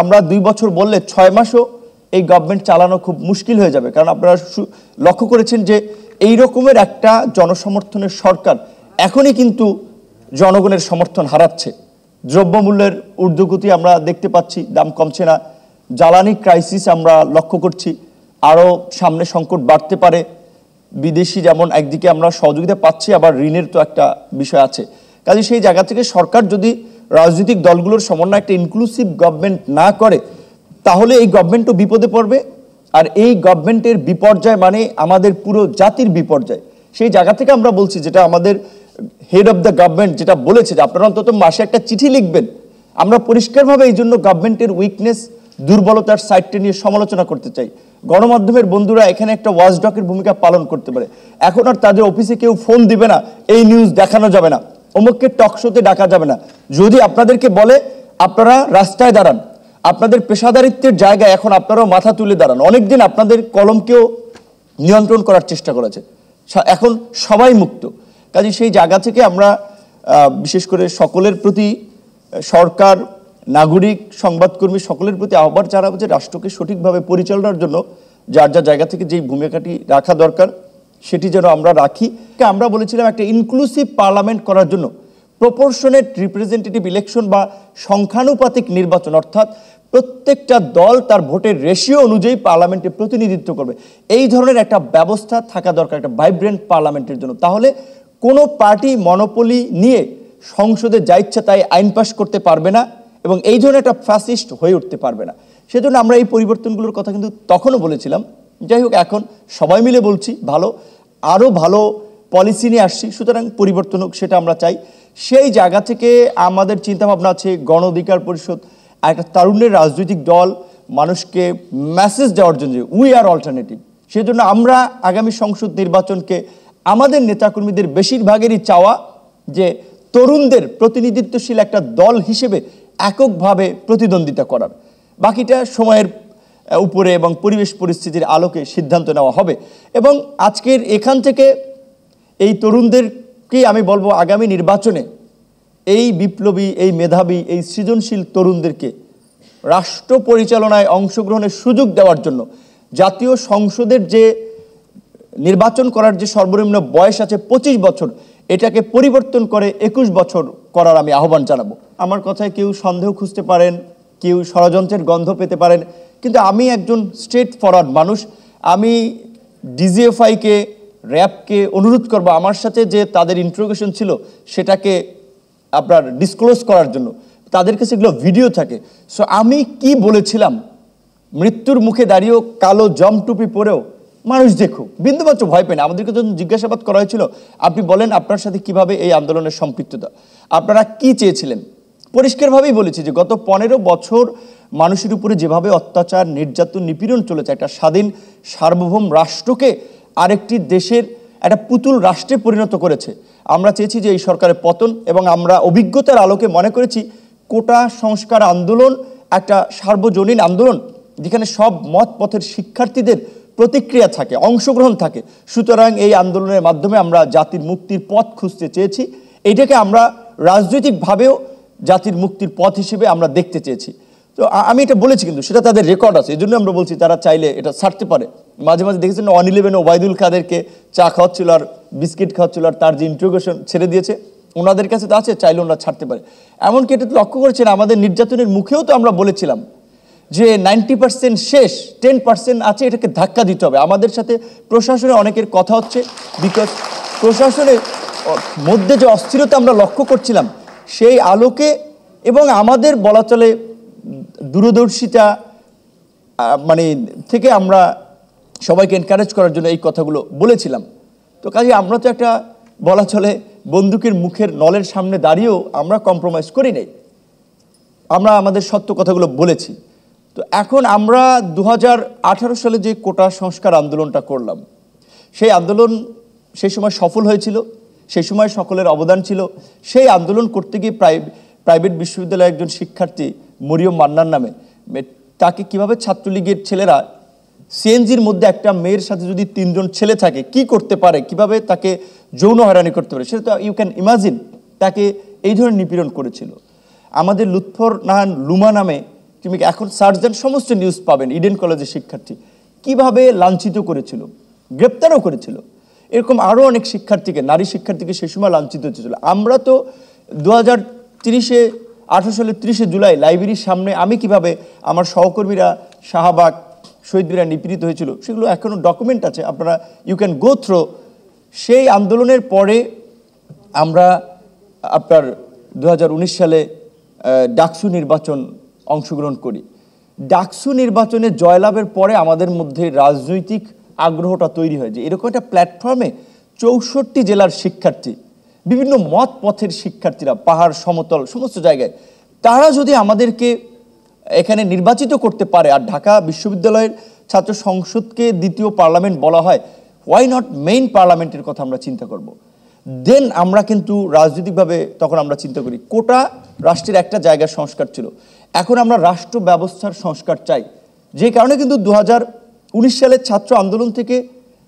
আমরা 2 বছর বললে 6 মাসও এই গভর্নমেন্ট চালানো খুব মুশকিল হয়ে যাবে, কারণ আপনারা লক্ষ্য করেছেন যে এই রকমের একটা জনসমর্থনের সরকার এখনই কিন্তু জনগণের সমর্থন হারাচ্ছে। দ্রব্যমূল্যের ঊর্ধ্বগতি আমরা দেখতে পাচ্ছি, দাম কমছে না। জ্বালানি ক্রাইসিস আমরা লক্ষ্য করছি, আরও সামনে সংকট বাড়তে পারে। বিদেশি যেমন একদিকে আমরা সহযোগিতা পাচ্ছি, আবার ঋণের তো একটা বিষয় আছে। কাজে সেই জায়গা থেকে সরকার যদি রাজনৈতিক দলগুলোর সমন্বয়ে একটা ইনক্লুসিভ গভর্নমেন্ট না করে, তাহলে এই গভর্নমেন্টও বিপদে পড়বে। আর এই গভর্নমেন্টের বিপর্যয় মানে আমাদের পুরো জাতির বিপর্যয়। সেই জায়গা থেকে আমরা বলছি, যেটা আমাদের হেড অফ দ্য গভর্নমেন্ট যেটা বলেছে, যে আপনারা অন্তত মাসে একটা চিঠি লিখবেন। আমরা পরিষ্কারভাবে এই জন্য গভর্নমেন্টের উইকনেস, দুর্বলতার সাইডটা নিয়ে সমালোচনা করতে চাই। গণমাধ্যমের বন্ধুরা এখানে একটা ওয়াচডগের ভূমিকা পালন করতে পারে। এখন আর তাদের অফিসে কেউ ফোন দিবে না, এই নিউজ দেখানো যাবে না, অমুককে টক শোতে ডাকা যাবে না। যদি আপনাদেরকে বলে আপনারা রাস্তায় দাঁড়ান, আপনাদের পেশাদারিত্বের জায়গায় এখন আপনারাও মাথা তুলে দাঁড়ান। অনেকদিন আপনাদের কলমকেও নিয়ন্ত্রণ করার চেষ্টা করেছে, এখন সবাই মুক্ত। কাজে সেই জায়গা থেকে আমরা বিশেষ করে সকলের প্রতি, সরকার, নাগরিক, সংবাদকর্মী সকলের প্রতি আহ্বান জানাবো যে রাষ্ট্রকে সঠিকভাবে পরিচালনার জন্য যার যার জায়গা থেকে যেই ভূমিকাটি রাখা দরকার সেটি যেন আমরা রাখি। আমরা বলেছিলাম একটা ইনক্লুসিভ পার্লামেন্ট করার জন্য প্রপোর্শনেট রিপ্রেজেন্টেটিভ ইলেকশন বা সংখ্যানুপাতিক নির্বাচন, অর্থাৎ প্রত্যেকটা দল তার ভোটের রেশিও অনুযায়ী পার্লামেন্টে প্রতিনিধিত্ব করবে, এই ধরনের একটা ব্যবস্থা থাকা দরকার একটা ভাইব্রেন্ট পার্লামেন্টের জন্য। তাহলে কোনো পার্টি মনোপলি নিয়ে সংসদে যা ইচ্ছা তাই আইন পাশ করতে পারবে না এবং এই ধরনের একটা ফ্যাসিস্ট হয়ে উঠতে পারবে না। সেজন্য আমরা এই পরিবর্তনগুলোর কথা কিন্তু তখনও বলেছিলাম। যাই হোক, এখন সবাই মিলে বলছি আরও ভালো পলিসি নিয়ে আসছি, সুতরাং পরিবর্তন হোক, সেটা আমরা চাই। সেই জায়গা থেকে আমাদের চিন্তাভাবনা আছে গণ অধিকার পরিষদ একটা তারুণ্যের রাজনৈতিক দল, মানুষকে মেসেজ দেওয়ার জন্য উই আর অল্টারনেটিভ। সেজন্য আমরা আগামী সংসদ নির্বাচনকে আমাদের নেতাকর্মীদের বেশিরভাগেরই চাওয়া যে তরুণদের প্রতিনিধিত্বশীল একটা দল হিসেবে এককভাবে প্রতিদ্বন্দ্বিতা করার। বাকিটা সময়ের উপরে এবং পরিবেশ পরিস্থিতির আলোকে সিদ্ধান্ত নেওয়া হবে। এবং আজকের এখান থেকে এই তরুণদেরকে আমি বলবো, আগামী নির্বাচনে এই বিপ্লবী, এই মেধাবী, এই সৃজনশীল তরুণদেরকে রাষ্ট্র পরিচালনায় অংশগ্রহণের সুযোগ দেওয়ার জন্য জাতীয় সংসদের যে নির্বাচন করার যে সর্বনিম্ন বয়স আছে 25 বছর, এটাকে পরিবর্তন করে 21 বছর করার আমি আহ্বান জানাবো। আমার কথায় কেউ সন্দেহ খুঁজতে পারেন, কেউ ষড়যন্ত্রের গন্ধ পেতে পারেন, কিন্তু আমি একজন স্ট্রেট ফরওয়ার্ড মানুষ। আমি ডিজিএফআইকে, র্যাবকে অনুরোধ করব আমার সাথে যে তাদের ইন্টারোগেশন ছিল সেটাকে আপনার ডিসক্লোজ করার জন্য। তাদের কাছে এগুলো ভিডিও থাকে। সো আমি কি বলেছিলাম, মৃত্যুর মুখে দাঁড়িয়েও কালো জমটুপি পরেও মানুষ দেখুক, বিন্দুমাত্র ভয় পায় না। আমাদেরকে যখন জিজ্ঞাসাবাদ করা হয়েছিল, আপনি বলেন আপনার সাথে কিভাবে এই আন্দোলনের সম্পৃক্ততা, আপনারা কি চেয়েছিলেন, পরিষ্কারভাবেই বলেছি যে গত 15 বছর মানুষের উপরে যেভাবে অত্যাচার, নির্যাতন, নিপীড়ন চলেছে, একটা স্বাধীন সার্বভৌম রাষ্ট্রকে আরেকটি দেশের একটা পুতুল রাষ্ট্রে পরিণত করেছে। আমরা চেয়েছি যে এই সরকারের পতন, এবং আমরা অভিজ্ঞতার আলোকে মনে করেছি কোটা সংস্কার আন্দোলন একটা সার্বজনীন আন্দোলন, যেখানে সব মত পথের শিক্ষার্থীদের প্রতিক্রিয়া থাকে, অংশগ্রহণ থাকে। সুতরাং এই আন্দোলনের মাধ্যমে আমরা জাতির মুক্তির পথ খুঁজতে চেয়েছি। এইটাকে আমরা রাজনৈতিকভাবেও জাতির মুক্তির পথ হিসেবে আমরা দেখতে চেয়েছি। তো আমি এটা বলেছি, কিন্তু সেটা তাদের রেকর্ড আছে, এই জন্য আমরা বলছি তারা চাইলে এটা ছাড়তে পারে। মাঝে মাঝে দেখেছেন 111 ওবায়দুল কাদেরকে চা খাওয়াচ্ছিল আর বিস্কিট খাওয়াচ্ছিল, আর তার যে ইন্টারোগেশন ছেড়ে দিয়েছে, ওনাদের কাছে তো আছে, চাইলে ওনারা ছাড়তে পারে। এমনকি এটা লক্ষ্য করেছেন আমাদের নির্যাতনের মুখেও তো আমরা বলেছিলাম যে 90% শেষ, 10% আছে, এটাকে ধাক্কা দিতে হবে। আমাদের সাথে প্রশাসনে অনেকের কথা হচ্ছে, বিকজ প্রশাসনের মধ্যে যে অস্থিরতা আমরা লক্ষ্য করছিলাম, সেই আলোকে এবং আমাদের বলা চলে দূরদর্শিতা মানে থেকে আমরা সবাইকে এনকারেজ করার জন্য এই কথাগুলো বলেছিলাম। তো কাজে আমরা তো একটা বলা চলে বন্দুকের মুখের নলের সামনে দাঁড়িয়েও আমরা কম্প্রোমাইজ করি নাই, আমরা আমাদের সত্য কথাগুলো বলেছি। তো এখন আমরা 2018 সালে যে কোটা সংস্কার আন্দোলনটা করলাম, সেই আন্দোলন সেই সময় সফল হয়েছিল, সেই সময় সকলের অবদান ছিল। সেই আন্দোলন করতে গিয়ে প্রাইভেট বিশ্ববিদ্যালয়ের একজন শিক্ষার্থী মরিয়ম মান্নার নামে, তাকে কিভাবে ছাত্রলীগের ছেলেরা সিএনজির মধ্যে একটা মেয়ের সাথে যদি 3 জন ছেলে থাকে কি করতে পারে, কিভাবে তাকে যৌন হয়রানি করতে পারে, সেটা তো ইউ ক্যান ইমাজিন। তাকে এই ধরনের নিপীড়ন করেছিল। আমাদের লুৎফর নাহান লুমা নামে তুমি এখন সার্চ দেন সমস্ত নিউজ পাবেন। ইডেন কলেজের শিক্ষার্থী কিভাবে লাঞ্ছিত করেছিল, গ্রেপ্তারও করেছিল। এরকম আরও অনেক শিক্ষার্থীকে, নারী শিক্ষার্থীকে সে সময় লাঞ্ছিত হচ্ছিল। আমরা তো 2018 সালের 30 জুলাই লাইব্রেরির সামনে আমি কিভাবে আমার সহকর্মীরা শাহবাগ শহীদরা নিপীড়িত হয়েছিল সেগুলো এখনও ডকুমেন্ট আছে, আপনারা ইউ ক্যান গো থ্রো। সেই আন্দোলনের পরে আমরা আপনার 2019 সালে ডাকসু নির্বাচন অংশগ্রহণ করি। ডাকসু নির্বাচনে জয়লাভের পরে আমাদের মধ্যে রাজনৈতিক আগ্রহটা তৈরি হয় যে এরকম একটা প্ল্যাটফর্মে 64 জেলার শিক্ষার্থী, বিভিন্ন মত পথের শিক্ষার্থীরা, পাহাড় সমতল সমস্ত জায়গায়, তারা যদি আমাদেরকে এখানে নির্বাচিত করতে পারে, আর ঢাকা বিশ্ববিদ্যালয়ের ছাত্র সংসদকে দ্বিতীয় পার্লামেন্ট বলা হয়, হোয়াই নট মেইন পার্লামেন্টের কথা আমরা চিন্তা করব। দেন আমরা কিন্তু রাজনৈতিকভাবে তখন আমরা চিন্তা করি। কোটা রাষ্ট্রের একটা জায়গার সংস্কার ছিল, এখন আমরা রাষ্ট্র ব্যবস্থার সংস্কার চাই। যে কারণে কিন্তু 2019 সালের ছাত্র আন্দোলন থেকে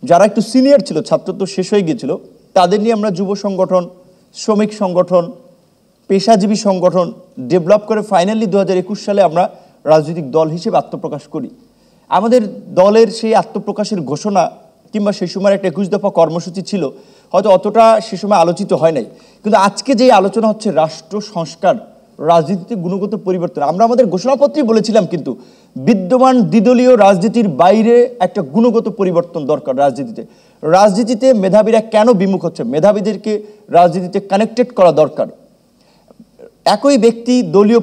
যারা একটু সিনিয়র ছিল, ছাত্র তো শেষ হয়ে গিয়েছিল, তাদের নিয়ে আমরা যুব সংগঠন, শ্রমিক সংগঠন, পেশাজীবী সংগঠন ডেভেলপ করে ফাইনালি 2021 সালে আমরা রাজনৈতিক দল হিসেবে আত্মপ্রকাশ করি। আমাদের দলের সেই আত্মপ্রকাশের ঘোষণা কিংবা সেই সময় একটা 21 দফা কর্মসূচি ছিল, হয়তো অতটা সে সময় আলোচিত হয় নাই, কিন্তু আজকে যে আলোচনা হচ্ছে রাষ্ট্র সংস্কার, রাজনীতিতে গুণগত পরিবর্তন, আমরা আমাদের ঘোষণাপত্রেই বলেছিলাম কিন্তু বিদ্যমান দ্বিদলীয় রাজনীতির বাইরে একটা গুণগত পরিবর্তন দরকার রাজনীতিতে। রাজনীতিতে মেধাবীরা কেন বিমুখ হচ্ছে, মেধাবীদেরকে রাজনীতিতে কানেক্টেড করা দরকার। একই ব্যক্তি দলীয়